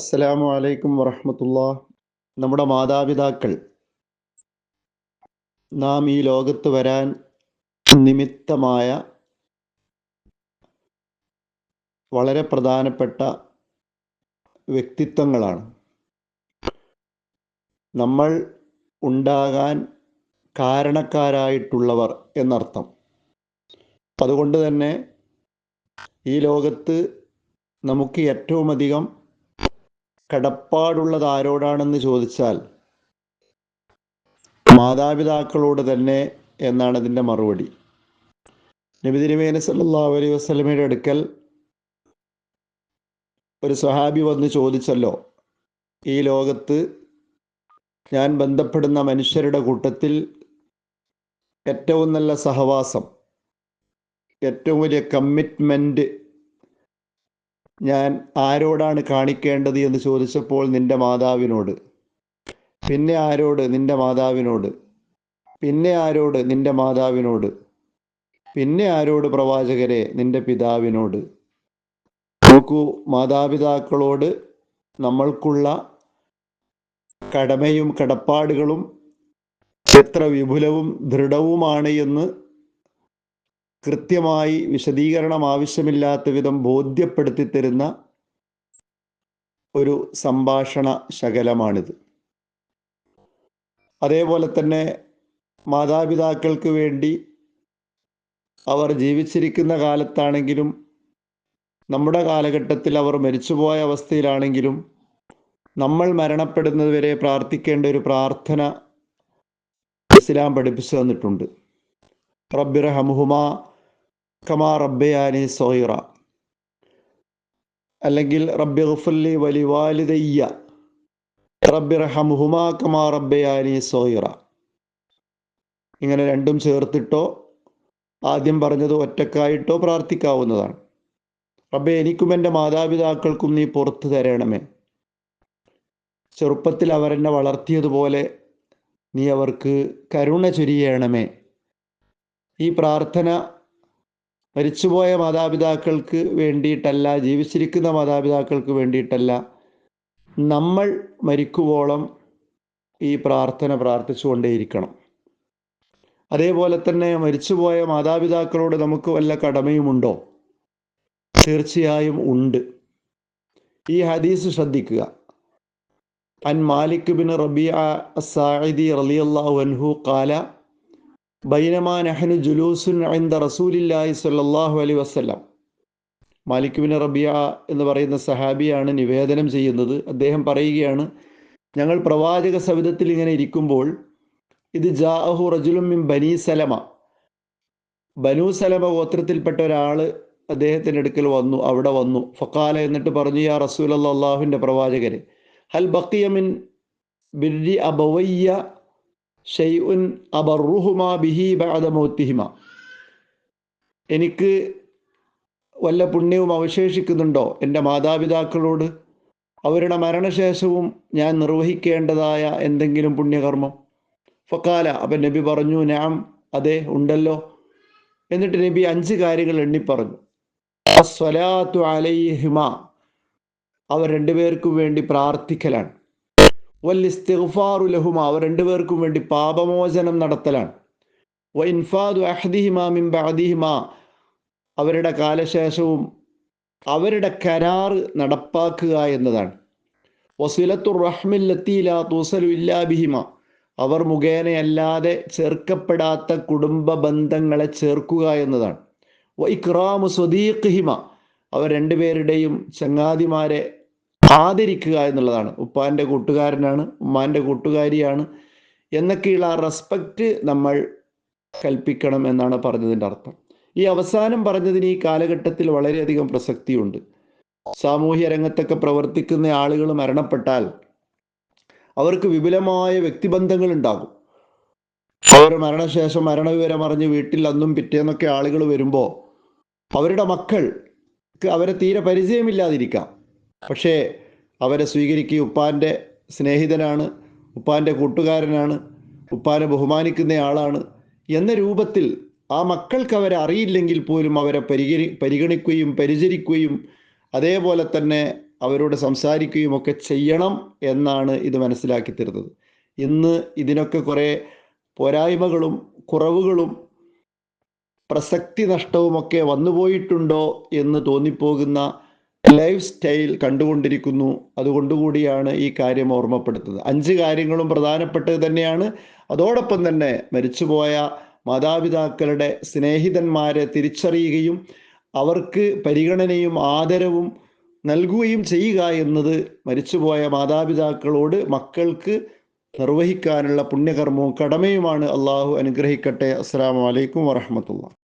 അസ്സലാമു അലൈക്കും വറഹ്മത്തുള്ളാഹ്. നമ്മുടെ മാതാപിതാക്കൾ നാം ഈ ലോകത്ത് വരാൻ നിമിത്തമായ വളരെ പ്രധാനപ്പെട്ട വ്യക്തിത്വങ്ങളാണ്. നമ്മൾ ഉണ്ടാകാൻ കാരണക്കാരായിട്ടുള്ളവർ എന്നർത്ഥം. അതുകൊണ്ട് തന്നെ ഈ ലോകത്ത് നമുക്ക് ഏറ്റവും അധികം കടപ്പാടുള്ളത് ആരോടാണെന്ന് ചോദിച്ചാൽ മാതാപിതാക്കളോട് തന്നെ എന്നാണ് അതിൻ്റെ മറുപടി. നബി തിരുമേനി സല്ലല്ലാഹു അലൈഹി വസല്ലമയുടെ അടുക്കൽ ഒരു സ്വഹാബി വന്ന് ചോദിച്ചല്ലോ, ഈ ലോകത്ത് ഞാൻ ബന്ധപ്പെടുന്ന മനുഷ്യരുടെ കൂട്ടത്തിൽ ഏറ്റവും നല്ല സഹവാസം, ഏറ്റവും വലിയ കമ്മിറ്റ്മെൻറ്റ് ഞാൻ ആരോടാണ് കാണിക്കേണ്ടത് എന്ന് ചോദിച്ചപ്പോൾ നിൻ്റെ മാതാവിനോട്. പിന്നെ ആരോട്? നിൻ്റെ മാതാവിനോട്. പിന്നെ ആരോട്? നിൻ്റെ മാതാവിനോട്. പിന്നെ ആരോട് പ്രവാചകരെ? നിൻ്റെ പിതാവിനോട്. നോക്കൂ, മാതാപിതാക്കളോട് നമ്മൾക്കുള്ള കടമയും കടപ്പാടുകളും എത്ര വിപുലവും ദൃഢവുമാണ് എന്ന് കൃത്യമായി വിശദീകരണം ആവശ്യമില്ലാത്ത വിധം ബോധ്യപ്പെടുത്തി തരുന്ന ഒരു സംഭാഷണ ശകലമാണിത്. അതേപോലെ തന്നെ മാതാപിതാക്കൾക്ക് വേണ്ടി അവർ ജീവിച്ചിരിക്കുന്ന കാലത്താണെങ്കിലും നമ്മുടെ കാലഘട്ടത്തിൽ അവർ മരിച്ചുപോയ അവസ്ഥയിലാണെങ്കിലും നമ്മൾ മരണപ്പെടുന്നത് വരെ പ്രാർത്ഥിക്കേണ്ട ഒരു പ്രാർത്ഥന ഇസ്ലാം പഠിപ്പിച്ചു തന്നിട്ടുണ്ട്. റബ്ബിർഹംഹുമാ കമാ റബ്ബയാനി സഗീറ, അല്ലെങ്കിൽ റബ്ബിഗ്ഫിർലി വലിവാലിദയ്യ റബ്ബിർഹംഹുമാ കമാ റബ്ബയാനി സഗീറ. ഇങ്ങനെ രണ്ടും ചേർത്തിട്ടോ ആദ്യം പറഞ്ഞത് ഒറ്റക്കായിട്ടോ പ്രാർത്ഥിക്കാവുന്നതാണ്. റബ്ബേ, എനിക്കും എൻ്റെ മാതാപിതാക്കൾക്കും നീ പുറത്തു തരണമേ. ചെറുപ്പത്തിൽ അവരെന്നെ വളർത്തിയതുപോലെ നീ അവർക്ക് കരുണ ചൊരിയണമേ. ഈ പ്രാർത്ഥന മരിച്ചുപോയ മാതാപിതാക്കൾക്ക് വേണ്ടിയിട്ടല്ല, ജീവിച്ചിരിക്കുന്ന മാതാപിതാക്കൾക്ക് വേണ്ടിയിട്ടല്ല, നമ്മൾ മരിക്കുവോളം ഈ പ്രാർത്ഥന പ്രാർത്ഥിച്ചുകൊണ്ടേയിരിക്കണം. അതേപോലെ തന്നെ മരിച്ചുപോയ മാതാപിതാക്കളോട് നമുക്ക് വല്ല കടമയുമുണ്ടോ? തീർച്ചയായും ഉണ്ട്. ഈ ഹദീസ് ശ്രദ്ധിക്കുക. അൻ മാലിക് ബിൻ റബീഅ അസ്സാഇദി റളിയല്ലാഹു അൻഹു ഖാല ബൈനമാ നഹ്നു ജുലൂസുൻ ഇൻദ റസൂലില്ലാഹി സ്വല്ലല്ലാഹു അലൈഹി വസല്ലം. മാലിക് ബിൻ റബീഅ എന്ന് പറയുന്ന സഹാബിയാണ് നിവേദനം ചെയ്യുന്നത്. അദ്ദേഹം പറയുകയാണ്, ഞങ്ങൾ പ്രവാചക സവിധത്തിൽ ഇങ്ങനെ ഇരിക്കുമ്പോൾ ഇത് ജാഅഹു റജുലുൻ മിൻ ബനീ സലമ, ബനൂ സലമ ഗോത്രത്തിൽപ്പെട്ട ഒരാൾ അദ്ദേഹത്തിൻ്റെ അടുക്കൽ വന്നു, അവിടെ വന്നു. ഫഖാല, എന്നിട്ട് പറഞ്ഞു, യാ റസൂലല്ലാഹ്, അല്ലാഹുവിൻ്റെ പ്രവാചകരെ, ഹൽ ബഖിയ മിൻ ബിർരി അബവയ്യ ഷൈഉൻ അബറുഹുമാ ബിഹി ബഅദ മൗതിഹിമ. എനിക്ക് വല്ല പുണ്യവും അവശേഷിക്കുന്നുണ്ടോ എൻ്റെ മാതാപിതാക്കളോട് അവരുടെ മരണശേഷവും ഞാൻ നിർവഹിക്കേണ്ടതായ എന്തെങ്കിലും പുണ്യകർമ്മം? ഫഖാല, അപ്പം നബി പറഞ്ഞു, നഅം, അതെ, ഉണ്ടല്ലോ. എന്നിട്ട് നബി 5 കാര്യങ്ങൾ എണ്ണിപ്പറഞ്ഞു. അസ്സലാത്തു അലൈഹിമ, അവർ രണ്ടുപേർക്കും വേണ്ടി പ്രാർത്ഥിക്കലാണ്. വൽ ഇസ്തിഗ്ഫാറു ലഹുമ, അവർ രണ്ടുപേർക്കും വേണ്ടി പാപമോചനം നടത്തലാണ്. വ ഇൻഫാദു അഹദിഹിമ മിൻ ബഅദിഹിമ, അവരുടെ കാലശേഷവും അവരുടെ കരാർ നടപ്പാക്കുക എന്നതാണ്. വസിലത്തുർ റഹ്മിൽ ലത്തീ ലാ തുസലു ഇല്ലാ ബിഹിമ, അവർ മുഖേനയല്ലാതെ ചേർക്കപ്പെടാത്ത കുടുംബ ബന്ധങ്ങളെ ചേർക്കുക എന്നതാണ്. വ ഇക്റാമു സ്വദീഖിഹിമ, അവർ രണ്ടുപേരുടെയും ചങ്ങാതിമാരെ ആദരിക്കുക എന്നുള്ളതാണ്. ഉപ്പാൻ്റെ കൂട്ടുകാരനാണ്, ഉമ്മാൻ്റെ കൂട്ടുകാരിയാണ് എന്നൊക്കെയുള്ള ആ റെസ്പെക്റ്റ് നമ്മൾ കൽപ്പിക്കണം എന്നാണ് പറഞ്ഞതിൻ്റെ അർത്ഥം. ഈ അവസാനം പറഞ്ഞതിന് ഈ കാലഘട്ടത്തിൽ വളരെയധികം പ്രസക്തിയുണ്ട്. സാമൂഹ്യ രംഗത്തൊക്കെ പ്രവർത്തിക്കുന്ന ആളുകൾ മരണപ്പെട്ടാൽ അവർക്ക് വിപുലമായ വ്യക്തിബന്ധങ്ങൾ ഉണ്ടാകും. അവർ മരണശേഷം മരണവിവരം അറിഞ്ഞ് വീട്ടിൽ അന്നും പിറ്റേന്നൊക്കെ ആളുകൾ വരുമ്പോൾ അവരുടെ മക്കൾക്ക് അവരെ തീരെ പരിചയമില്ലാതിരിക്കാം, പക്ഷേ അവരെ സ്വീകരിക്കുക, ഉപ്പാൻ്റെ സ്നേഹിതനാണ്, ഉപ്പാൻ്റെ കൂട്ടുകാരനാണ്, ഉപ്പാനെ ബഹുമാനിക്കുന്ന ആളാണ് എന്ന രൂപത്തിൽ ആ മക്കൾക്ക് അവരെ അറിയില്ലെങ്കിൽ പോലും അവരെ പരിഗണിക്കുകയും പരിചരിക്കുകയും അതേപോലെ തന്നെ അവരോട് സംസാരിക്കുകയും ഒക്കെ ചെയ്യണം എന്നാണ് ഇത് മനസ്സിലാക്കി തരുന്നത്. ഇന്ന് ഇതിനൊക്കെ കുറേ പോരായ്മകളും കുറവുകളും പ്രസക്തി നഷ്ടവുമൊക്കെ വന്നുപോയിട്ടുണ്ടോ എന്ന് തോന്നിപ്പോകുന്ന ലൈഫ് സ്റ്റൈൽ കണ്ടുകൊണ്ടിരിക്കുന്നു. അതുകൊണ്ടുകൂടിയാണ് ഈ കാര്യം ഓർമ്മപ്പെടുത്തുന്നത്. 5 കാര്യങ്ങളും പ്രധാനപ്പെട്ടത് തന്നെയാണ്. അതോടൊപ്പം തന്നെ മരിച്ചുപോയ മാതാപിതാക്കളുടെ സ്നേഹിതന്മാരെ തിരിച്ചറിയുകയും അവർക്ക് പരിഗണനയും ആദരവും നൽകുകയും ചെയ്യുക എന്നത് മരിച്ചുപോയ മാതാപിതാക്കളോട് മക്കൾക്ക് നിർവഹിക്കാനുള്ള പുണ്യകർമ്മവും കടമയുമാണ്. അള്ളാഹു അനുഗ്രഹിക്കട്ടെ. അസ്സലാമു അലൈക്കും വറഹ്മത്തുള്ളാഹി.